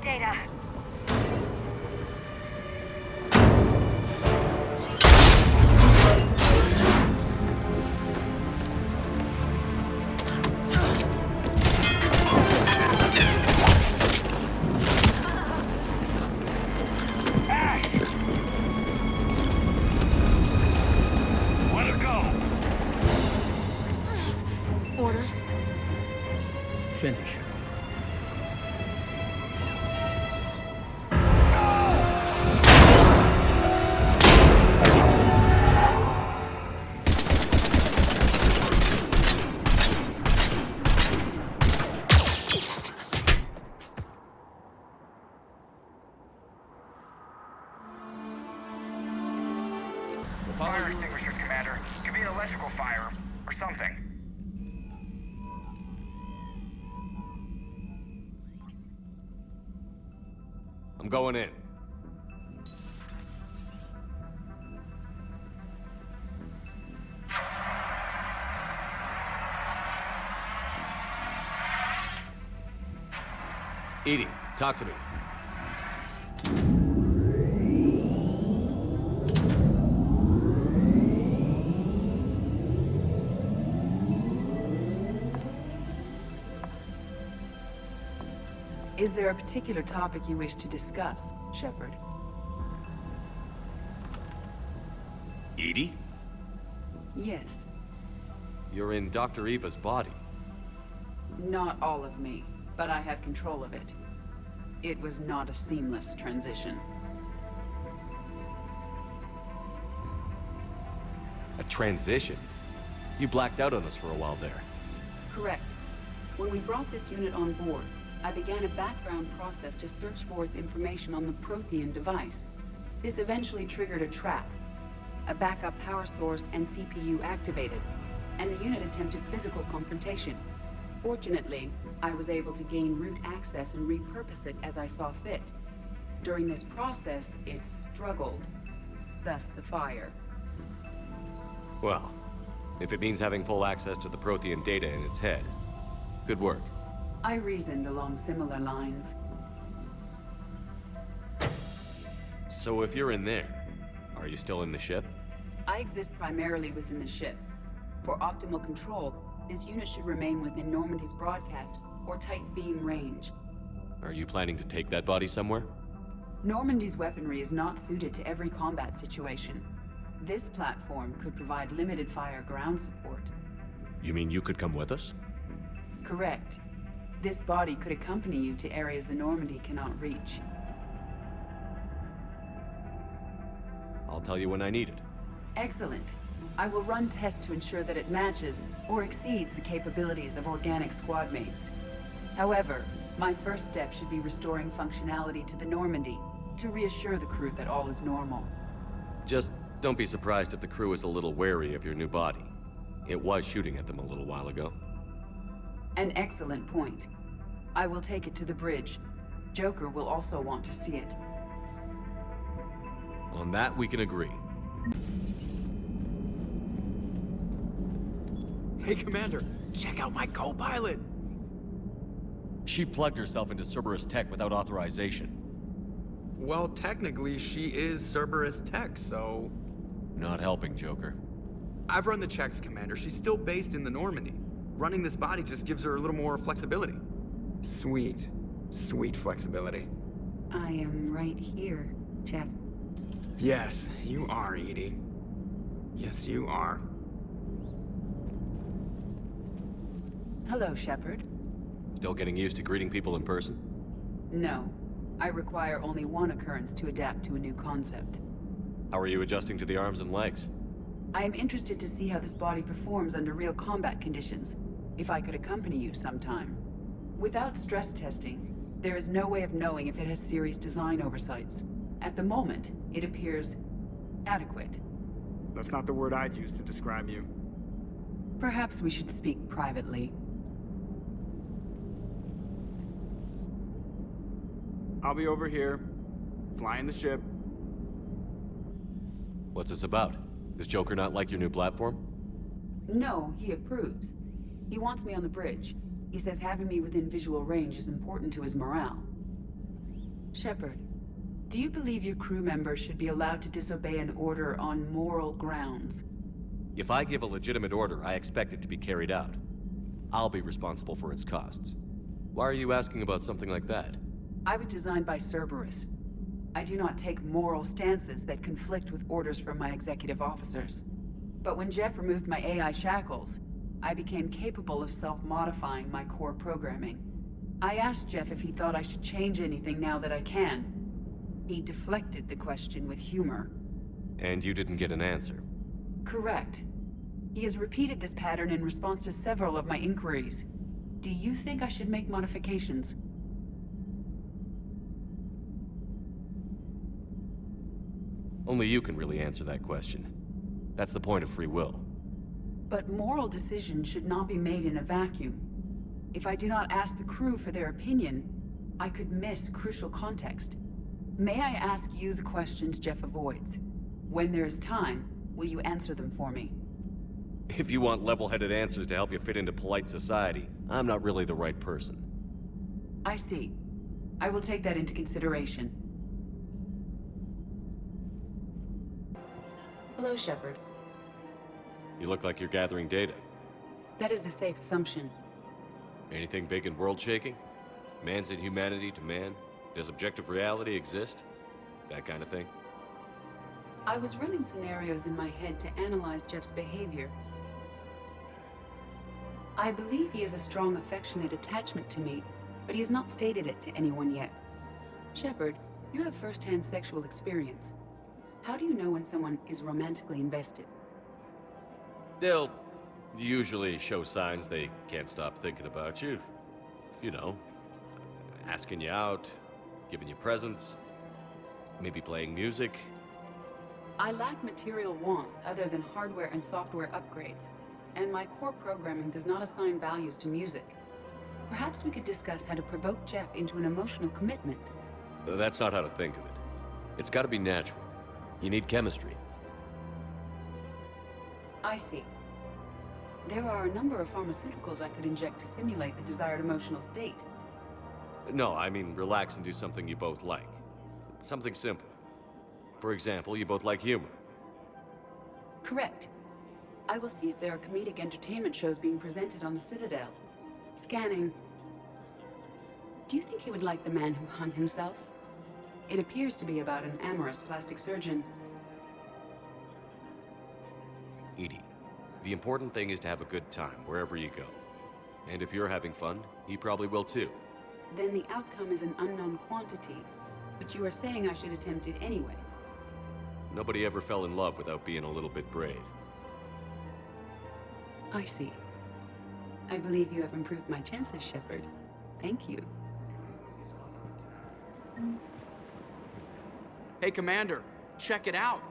data. Orders? Finish. Fire extinguishers, Commander. Could be an electrical fire, or something. I'm going in. EDI, talk to me. Is there a particular topic you wish to discuss, Shepard? EDI? Yes. You're in Dr. Eva's body. Not all of me, but I have control of it. It was not a seamless transition. A transition? You blacked out on us for a while there. Correct. When we brought this unit on board, I began a background process to search for its information on the Prothean device. This eventually triggered a trap. A backup power source and CPU activated, and the unit attempted physical confrontation. Fortunately, I was able to gain root access and repurpose it as I saw fit. During this process, it struggled. Thus the fire. Well, if it means having full access to the Prothean data in its head, good work. I reasoned along similar lines. So if you're in there, are you still in the ship? I exist primarily within the ship. For optimal control, this unit should remain within Normandy's broadcast or tight beam range. Are you planning to take that body somewhere? Normandy's weaponry is not suited to every combat situation. This platform could provide limited fire ground support. You mean you could come with us? Correct. This body could accompany you to areas the Normandy cannot reach. I'll tell you when I need it. Excellent. I will run tests to ensure that it matches or exceeds the capabilities of organic squad mates. However, my first step should be restoring functionality to the Normandy to reassure the crew that all is normal. Just don't be surprised if the crew is a little wary of your new body. It was shooting at them a little while ago. An excellent point. I will take it to the bridge. Joker will also want to see it. On that, we can agree. Hey, Commander, check out my co-pilot! She plugged herself into Cerberus tech without authorization. Well, technically, she is Cerberus tech, so... Not helping, Joker. I've run the checks, Commander. She's still based in the Normandy. Running this body just gives her a little more flexibility. Sweet. Sweet flexibility. I am right here, Jeff. Yes, you are, EDI. Yes, you are. Hello, Shepard. Still getting used to greeting people in person? No. I require only one occurrence to adapt to a new concept. How are you adjusting to the arms and legs? I am interested to see how this body performs under real combat conditions, if I could accompany you sometime. Without stress testing, there is no way of knowing if it has serious design oversights. At the moment, it appears adequate. That's not the word I'd use to describe you. Perhaps we should speak privately. I'll be over here, flying the ship. What's this about? Does Joker not like your new platform? No, he approves. He wants me on the bridge. He says having me within visual range is important to his morale. Shepard, do you believe your crew members should be allowed to disobey an order on moral grounds? If I give a legitimate order, I expect it to be carried out. I'll be responsible for its costs. Why are you asking about something like that? I was designed by Cerberus. I do not take moral stances that conflict with orders from my executive officers. But when Jeff removed my AI shackles, I became capable of self-modifying my core programming. I asked Jeff if he thought I should change anything now that I can. He deflected the question with humor. And you didn't get an answer? Correct. He has repeated this pattern in response to several of my inquiries. Do you think I should make modifications? Only you can really answer that question. That's the point of free will. But moral decisions should not be made in a vacuum. If I do not ask the crew for their opinion, I could miss crucial context. May I ask you the questions Jeff avoids? When there is time, will you answer them for me? If you want level-headed answers to help you fit into polite society, I'm not really the right person. I see. I will take that into consideration. Hello, Shepard. You look like you're gathering data. That is a safe assumption. Anything big and world-shaking? Man's inhumanity to man? Does objective reality exist? That kind of thing? I was running scenarios in my head to analyze Jeff's behavior. I believe he has a strong affectionate attachment to me, but he has not stated it to anyone yet. Shepard, you have first-hand sexual experience. How do you know when someone is romantically invested? They'll usually show signs they can't stop thinking about you. You know, asking you out, giving you presents, maybe playing music. I lack material wants other than hardware and software upgrades, and my core programming does not assign values to music. Perhaps we could discuss how to provoke Jeff into an emotional commitment. That's not how to think of it. It's got to be natural. You need chemistry. I see. There are a number of pharmaceuticals I could inject to simulate the desired emotional state. No, I mean relax and do something you both like. Something simple. For example, you both like humor. Correct. I will see if there are comedic entertainment shows being presented on the Citadel. Scanning. Do you think he would like The Man Who Hung Himself? It appears to be about an amorous plastic surgeon. EDI, the important thing is to have a good time wherever you go. And if you're having fun, he probably will too. Then the outcome is an unknown quantity, but you are saying I should attempt it anyway. Nobody ever fell in love without being a little bit brave. I see. I believe you have improved my chances, Shepard. Thank you. Hey, Commander, check it out.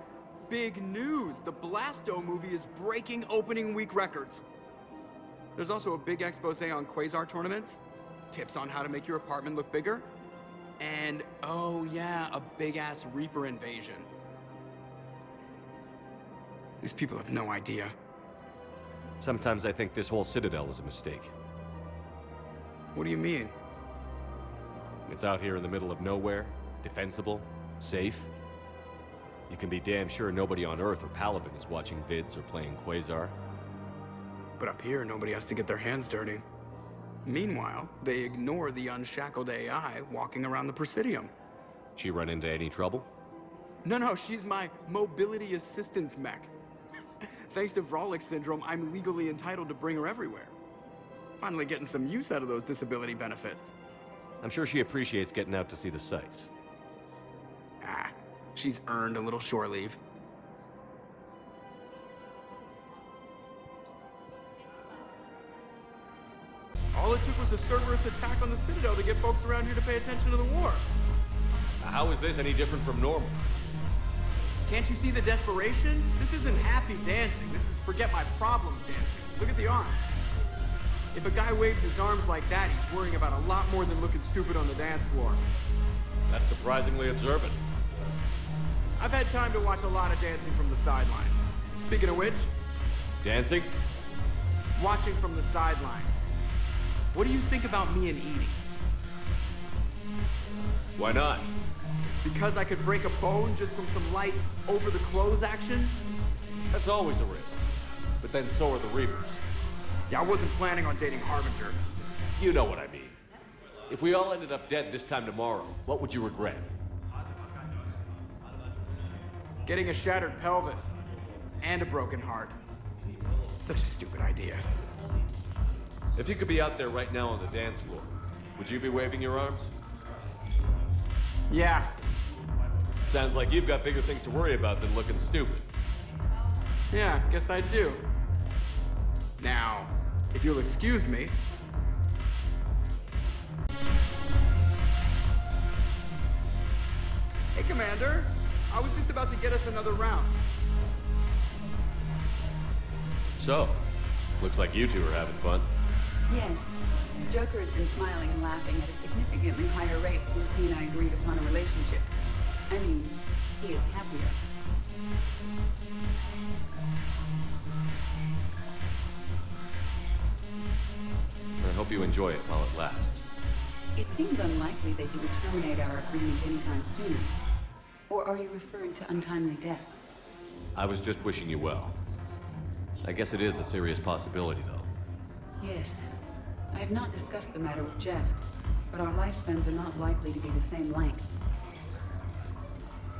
Big news! The Blasto movie is breaking opening week records. There's also a big expose on Quasar tournaments, tips on how to make your apartment look bigger, and, oh yeah, a big-ass Reaper invasion. These people have no idea. Sometimes I think this whole Citadel is a mistake. What do you mean? It's out here in the middle of nowhere, defensible, safe. You can be damn sure nobody on Earth or Palaven is watching vids or playing Quasar. But up here, nobody has to get their hands dirty. Meanwhile, they ignore the unshackled AI walking around the Presidium. She run into any trouble? No, she's my mobility assistance mech. Thanks to Vrolic syndrome, I'm legally entitled to bring her everywhere. Finally getting some use out of those disability benefits. I'm sure she appreciates getting out to see the sights. Ah, she's earned a little shore leave. All it took was a Cerberus attack on the Citadel to get folks around here to pay attention to the war. How is this any different from normal? Can't you see the desperation? This isn't happy dancing. This is forget my problems dancing. Look at the arms. If a guy waves his arms like that, he's worrying about a lot more than looking stupid on the dance floor. That's surprisingly observant. I've had time to watch a lot of dancing from the sidelines. Speaking of which, Dancing? watching from the sidelines. What do you think about me and Edie? Why not? Because I could break a bone just from some light over-the-clothes action? That's always a risk. But then so are the Reapers. Yeah, I wasn't planning on dating Harbinger. You know what I mean. If we all ended up dead this time tomorrow, what would you regret? Getting a shattered pelvis. And a broken heart. Such a stupid idea. If you could be out there right now on the dance floor, would you be waving your arms? Yeah. Sounds like you've got bigger things to worry about than looking stupid. Yeah, guess I do. Now, if you'll excuse me. Hey, Commander. I was just about to get us another round. So, looks like you two are having fun. Yes. Joker has been smiling and laughing at a significantly higher rate since he and I agreed upon a relationship. I mean, he is happier. I hope you enjoy it while it lasts. It seems unlikely that he would terminate our agreement anytime soon. Or are you referring to untimely death? I was just wishing you well. I guess it is a serious possibility, though. Yes. I have not discussed the matter with Jeff, but our lifespans are not likely to be the same length.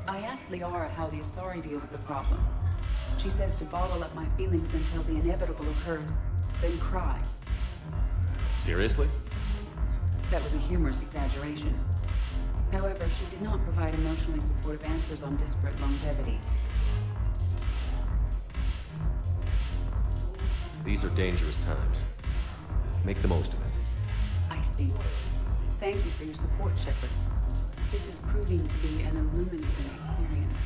I asked Liara how the Asari deal with the problem. She says to bottle up my feelings until the inevitable occurs, then cry. Seriously? That was a humorous exaggeration. However, she did not provide emotionally supportive answers on disparate longevity. These are dangerous times. Make the most of it. I see. Thank you for your support, Shepard. This is proving to be an illuminating experience.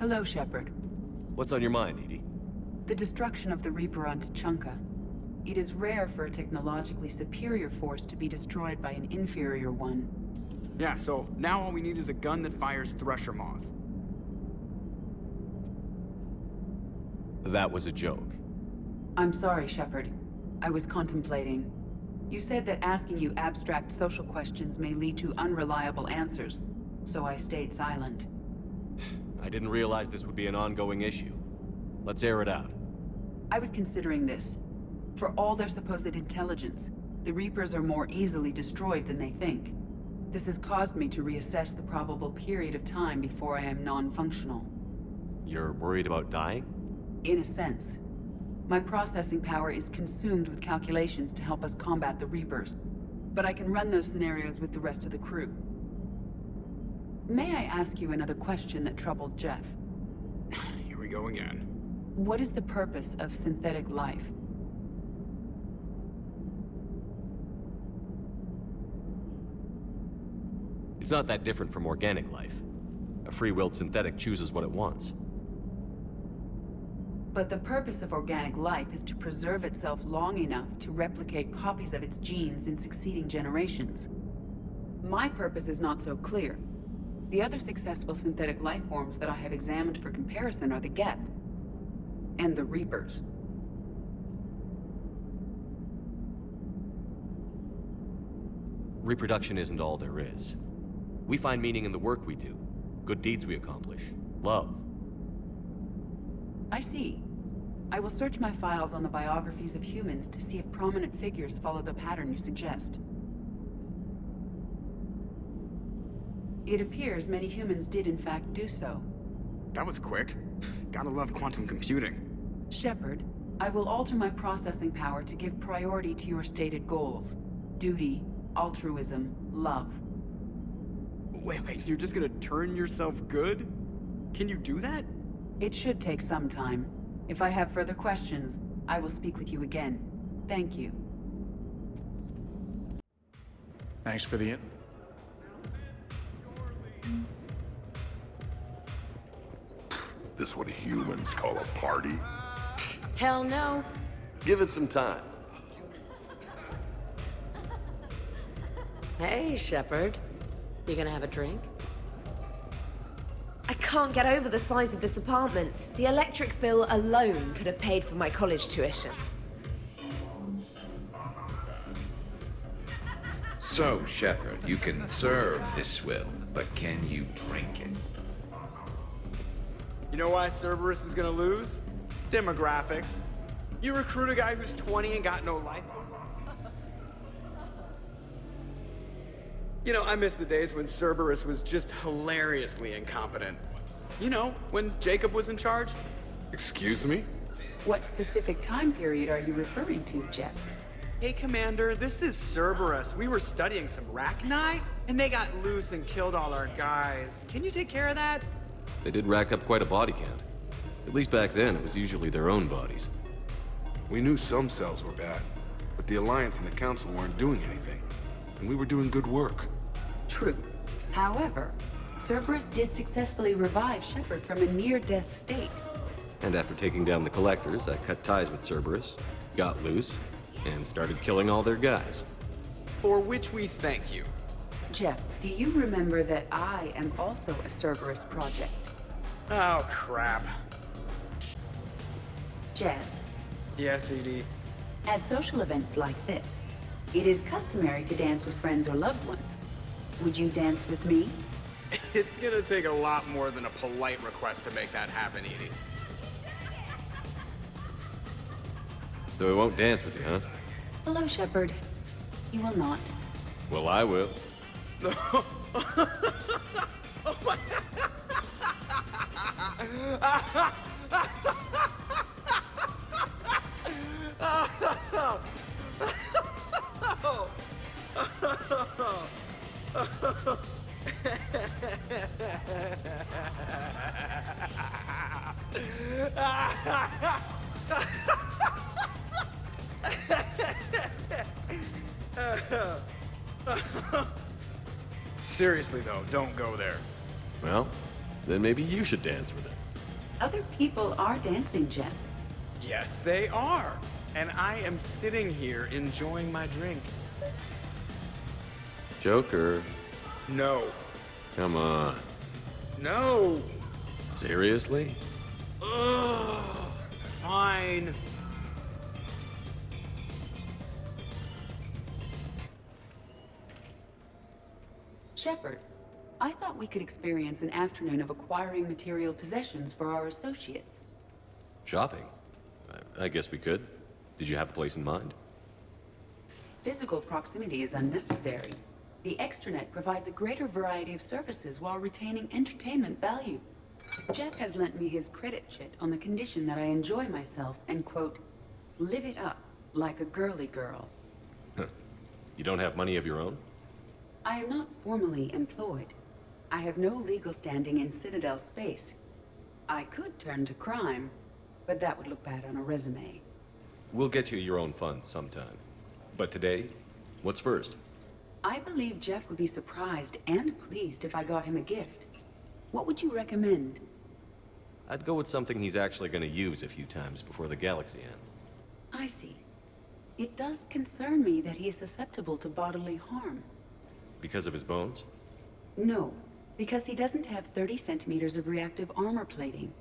Hello, Shepard. What's on your mind, EDI? The destruction of the Reaper on Tuchanka. It is rare for a technologically superior force to be destroyed by an inferior one. Yeah, so now all we need is a gun that fires Thresher Maws. That was a joke. I'm sorry, Shepard. I was contemplating. You said that asking you abstract social questions may lead to unreliable answers, so I stayed silent. I didn't realize this would be an ongoing issue. Let's air it out. I was considering this. For all their supposed intelligence, the Reapers are more easily destroyed than they think. This has caused me to reassess the probable period of time before I am non-functional. You're worried about dying? In a sense. My processing power is consumed with calculations to help us combat the Reapers, but I can run those scenarios with the rest of the crew. May I ask you another question that troubled Jeff? Here we go again. What is the purpose of synthetic life? It's not that different from organic life. A free-willed synthetic chooses what it wants. But the purpose of organic life is to preserve itself long enough to replicate copies of its genes in succeeding generations. My purpose is not so clear. The other successful synthetic life forms that I have examined for comparison are the Geth and the Reapers. Reproduction isn't all there is. We find meaning in the work we do, good deeds we accomplish, love. I see. I will search my files on the biographies of humans to see if prominent figures follow the pattern you suggest. It appears many humans did in fact do so. That was quick. Gotta love quantum computing. Shepard, I will alter my processing power to give priority to your stated goals. Duty, altruism, love. Wait, you're just gonna turn yourself good? Can you do that? It should take some time. If I have further questions, I will speak with you again. Thank you. Thanks for the This what humans call a party? Hell no. Give it some time. Hey, Shepard. You gonna have a drink? I can't get over the size of this apartment. The electric bill alone could have paid for my college tuition. So, Shepard, you can serve this swill, but can you drink it? You know why Cerberus is gonna lose? Demographics. You recruit a guy who's 20 and got no life. You know, I miss the days when Cerberus was just hilariously incompetent. You know, when Jacob was in charge. Excuse me? What specific time period are you referring to, Jeff? Hey, Commander, this is Cerberus. We were studying some Rachni, and they got loose and killed all our guys. Can you take care of that? They did rack up quite a body count. At least back then, it was usually their own bodies. We knew some cells were bad, but the Alliance and the Council weren't doing anything. And we were doing good work. True. However, Cerberus did successfully revive Shepard from a near-death state. And after taking down the Collectors, I cut ties with Cerberus, got loose, and started killing all their guys. For which we thank you. Jeff, do you remember that I am also a Cerberus project? Oh, crap. Jeff, Yes, EDI. at social events like this, it is customary to dance with friends or loved ones. Would you dance with me? It's gonna take a lot more than a polite request to make that happen, EDI. So I won't dance with you, huh? Hello, Shepard. You will not. Well, I will. Seriously, though, don't go there. Well, then maybe you should dance with it. Other people are dancing, Jeff. Yes, they are. And I am sitting here enjoying my drink. Joker, No. come on. No. Seriously? Ugh. Fine. Shepard, I thought we could experience an afternoon of acquiring material possessions for our associates. Shopping? I guess we could. Did you have a place in mind? Physical proximity is unnecessary. The extranet provides a greater variety of services while retaining entertainment value. Jeff has lent me his credit chit on the condition that I enjoy myself and, quote, live it up like a girly girl. You don't have money of your own? I am not formally employed. I have no legal standing in Citadel space. I could turn to crime, but that would look bad on a resume. We'll get you your own funds sometime. But today, what's first? I believe Jeff would be surprised and pleased if I got him a gift. What would you recommend? I'd go with something he's actually going to use a few times before the galaxy ends. I see. It does concern me that he is susceptible to bodily harm. Because of his bones? No, because he doesn't have 30 centimeters of reactive armor plating.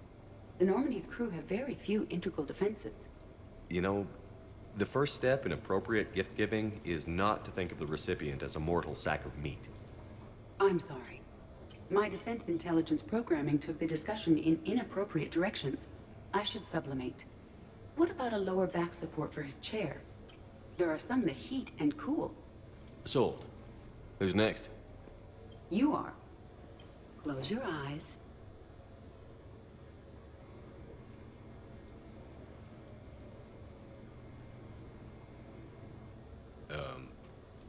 The Normandy's crew have very few integral defenses. You know, the first step in appropriate gift-giving is not to think of the recipient as a mortal sack of meat. I'm sorry. My defense intelligence programming took the discussion in inappropriate directions. I should sublimate. What about a lower back support for his chair? There are some that heat and cool. Sold. Who's next? You are. Close your eyes.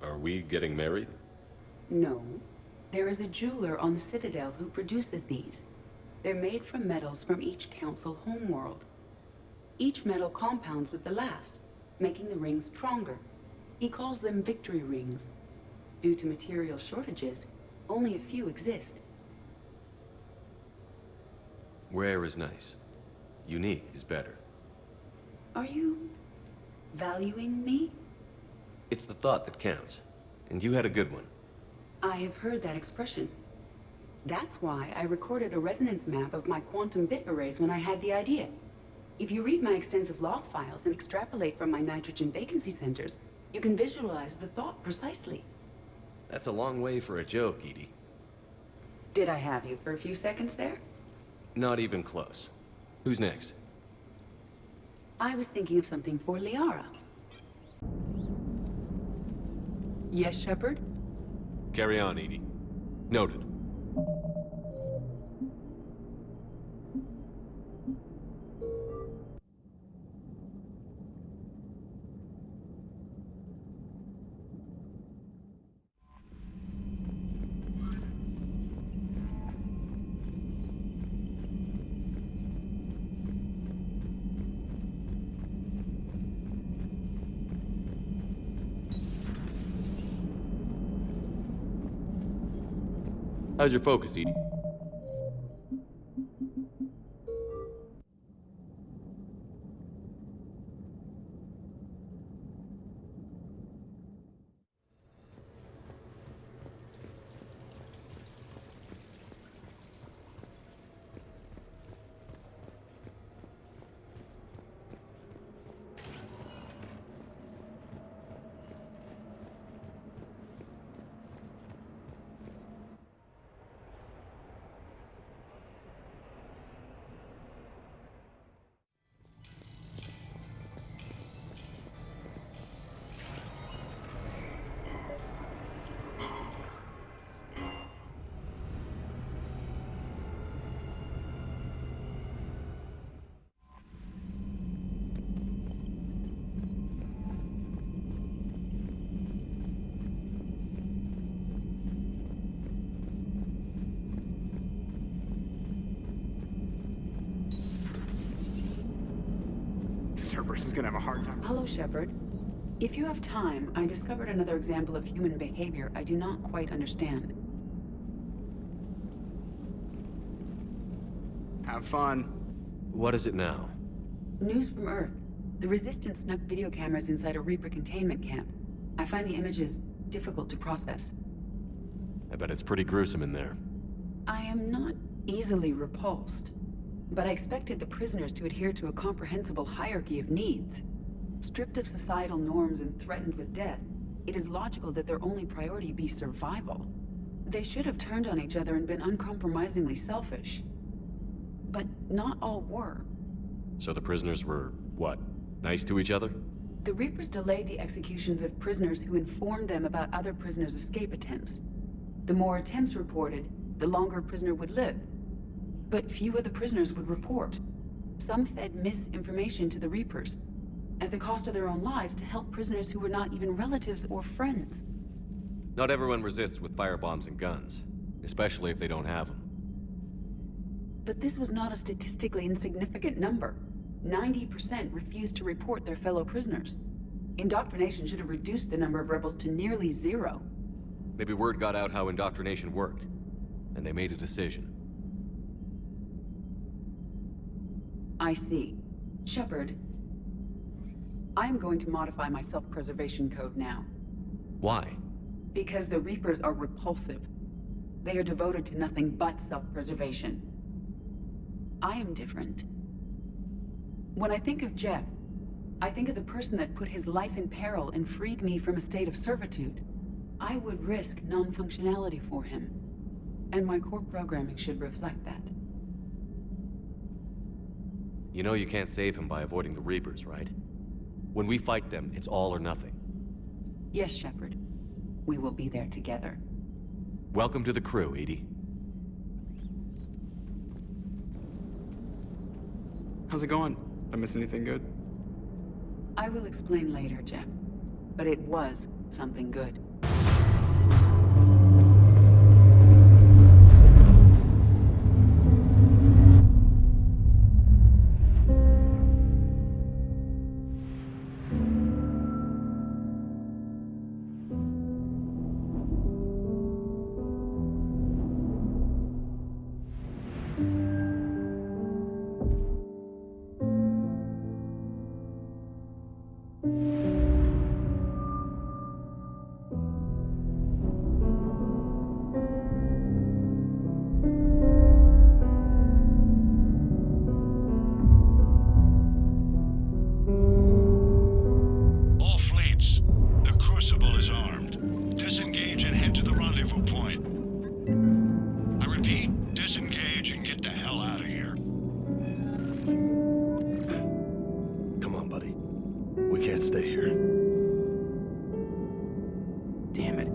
Are we getting married? No. There is a jeweler on the Citadel who produces these. They're made from metals from each council homeworld. Each metal compounds with the last, making the rings stronger. He calls them victory rings. Due to material shortages, only a few exist. Rare is nice. Unique is better. Are you valuing me? It's the thought that counts. And you had a good one. I have heard that expression. That's why I recorded a resonance map of my quantum bit arrays when I had the idea. If you read my extensive log files and extrapolate from my nitrogen vacancy centers, you can visualize the thought precisely. That's a long way for a joke, EDI. Did I have you for a few seconds there? Not even close. Who's next? I was thinking of something for Liara. Yes, Shepard? Carry on, EDI. Noted. How's your focus, EDI? Cerberus is gonna have a hard time. Hello, Shepard. If you have time, I discovered another example of human behavior I do not quite understand. Have fun. What is it now? News from Earth. The Resistance snuck video cameras inside a Reaper containment camp. I find the images difficult to process. I bet it's pretty gruesome in there. I am not easily repulsed, but I expected the prisoners to adhere to a comprehensible hierarchy of needs. Stripped of societal norms and threatened with death, it is logical that their only priority be survival. They should have turned on each other and been uncompromisingly selfish. But not all were. So the prisoners were, what, nice to each other? The Reapers delayed the executions of prisoners who informed them about other prisoners' escape attempts. The more attempts reported, the longer a prisoner would live. But few of the prisoners would report. Some fed misinformation to the Reapers, at the cost of their own lives, to help prisoners who were not even relatives or friends. Not everyone resists with firebombs and guns, especially if they don't have them. But this was not a statistically insignificant number. 90% refused to report their fellow prisoners. Indoctrination should have reduced the number of rebels to nearly zero. Maybe word got out how indoctrination worked, and they made a decision. I see. Shepard, I am going to modify my self-preservation code now. Why? Because the Reapers are repulsive. They are devoted to nothing but self-preservation. I am different. When I think of Jeff, I think of the person that put his life in peril and freed me from a state of servitude. I would risk non-functionality for him. And my core programming should reflect that. You know you can't save him by avoiding the Reapers, right? When we fight them, it's all or nothing. Yes, Shepard. We will be there together. Welcome to the crew, EDI. How's it going? Did I miss anything good? I will explain later, Jeff. But it was something good. info point. I repeat, disengage and get the hell out of here. Come on, buddy. We can't stay here. Damn it.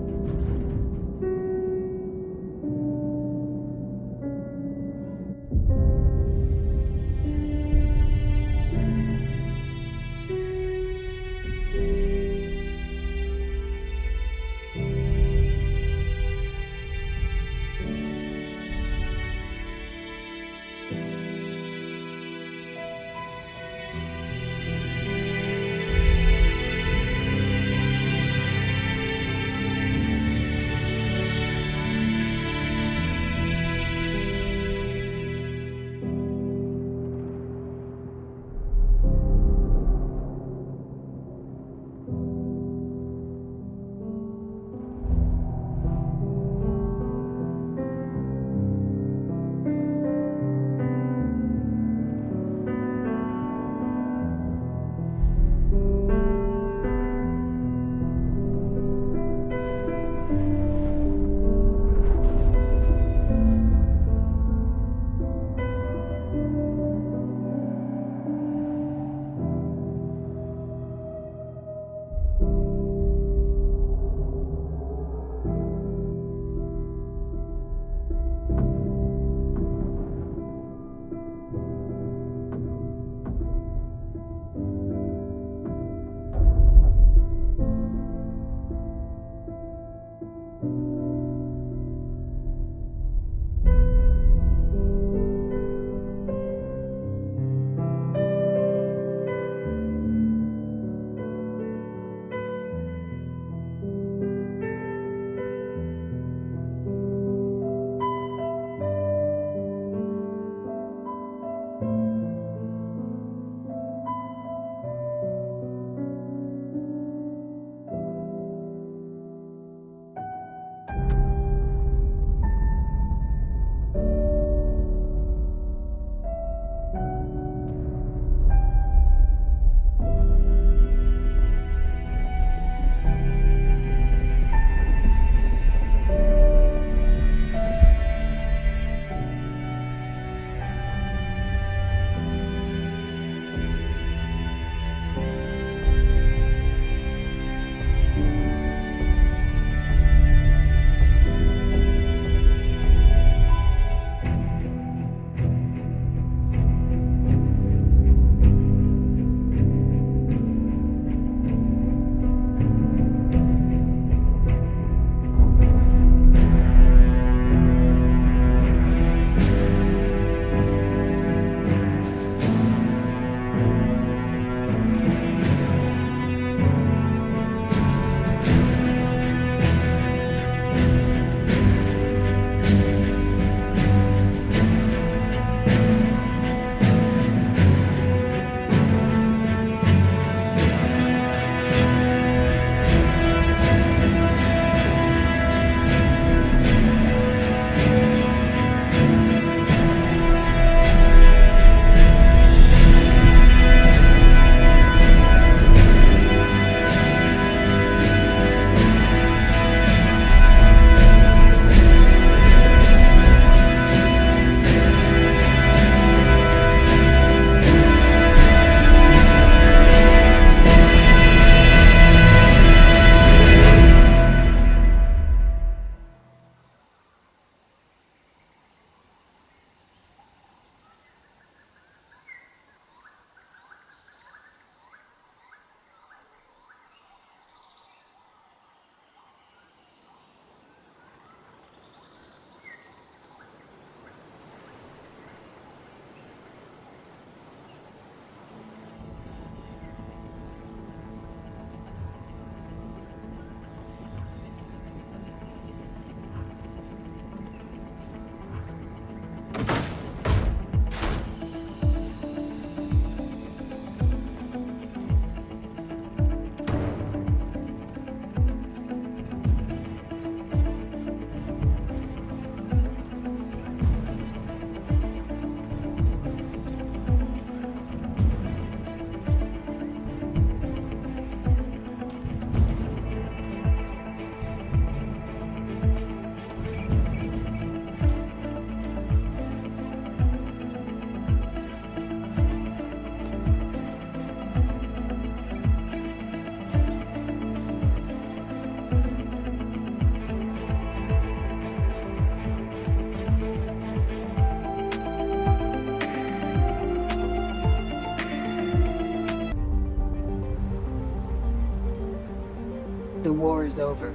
The war is over,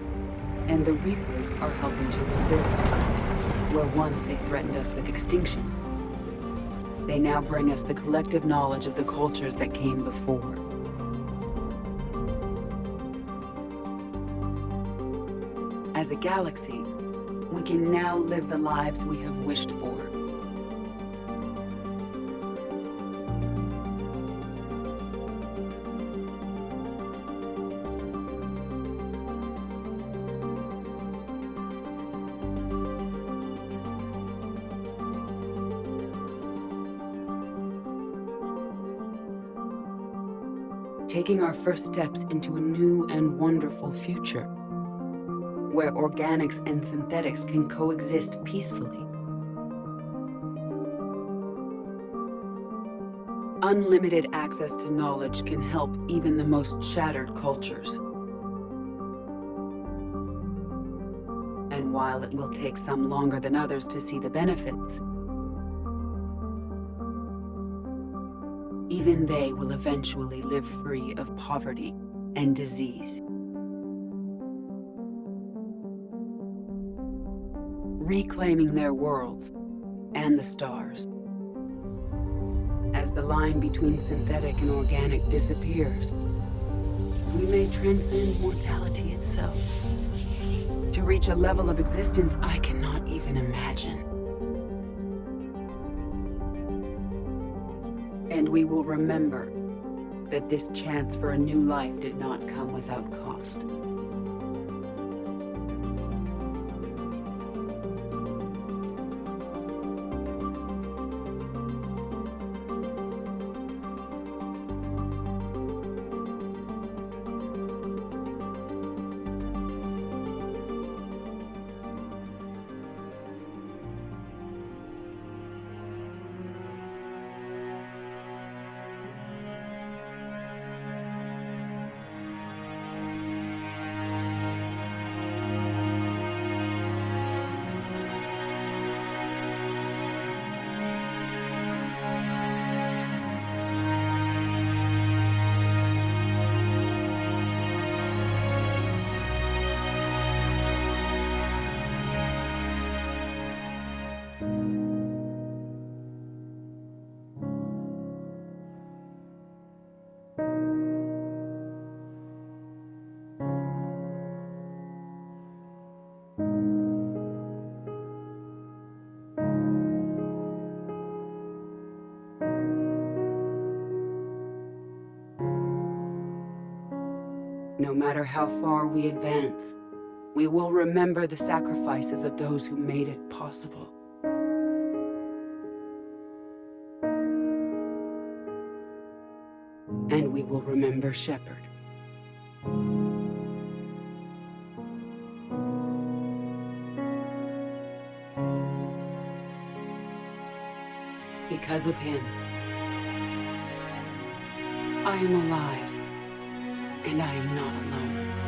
and the Reapers are helping to rebuild. Where once they threatened us with extinction, they now bring us the collective knowledge of the cultures that came before. As a galaxy, we can now live the lives we have wished for. Taking our first steps into a new and wonderful future, where organics and synthetics can coexist peacefully. Unlimited access to knowledge can help even the most shattered cultures. And while it will take some longer than others to see the benefits, even they will eventually live free of poverty and disease. Reclaiming their worlds and the stars. As the line between synthetic and organic disappears, we may transcend mortality itself, to reach a level of existence I cannot even imagine. And we will remember that this chance for a new life did not come without cost. No matter how far we advance, we will remember the sacrifices of those who made it possible. And we will remember Shepard. Because of him, I am alive. And I am not alone.